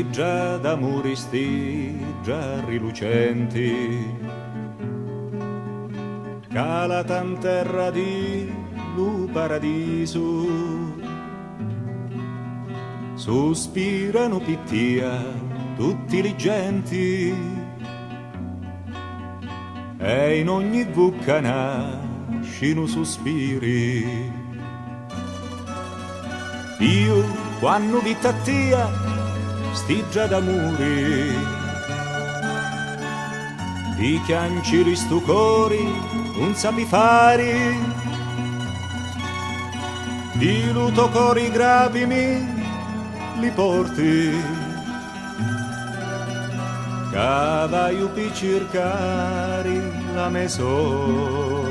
sti già d'amori, sti già rilucenti, calatan terra di lu paradiso, sospirano pittia tutti li genti, e in ogni bucca nascino sospiri. Io, quando vita tia, sti già d'amori, di chianciri stu cori, un sapi fari, di luto cori grapimi, li porti, cavaio pi cercari la me sorti.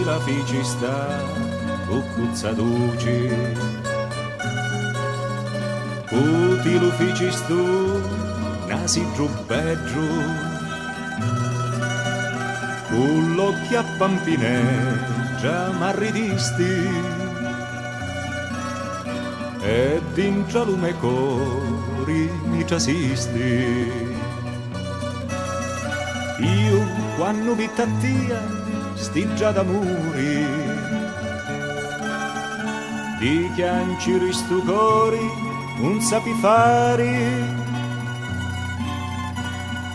La fici sta cuccuzza duci, cuti lo fici stu nasi giubbeggio, con l'occhi a pampineggia m'arridisti, ed in gialume cori mi ciasisti. Io quando vita tia sti già d'amori, di chianciri stu cori un sapi fari,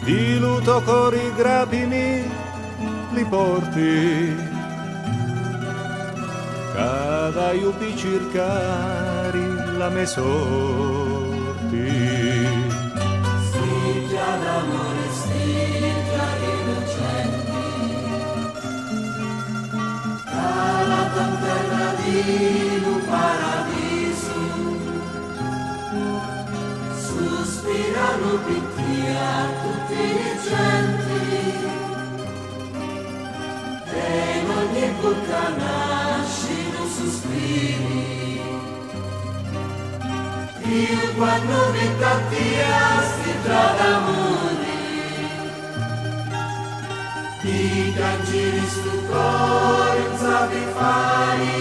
di luto cori grapimi li porti, cadaio pi cercari la me sorti. Sti già d'amore, sti già rilucenti, terra di un paradiso, sospirano pittia tutti i genti, e in ogni bocca nascino sospiri. Io quando vita tia sti già d'amori, di canciri stu cori sapi fari,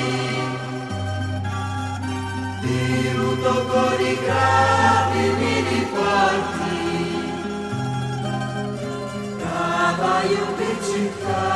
di luto cori gravi mi porti, cavaio per cercare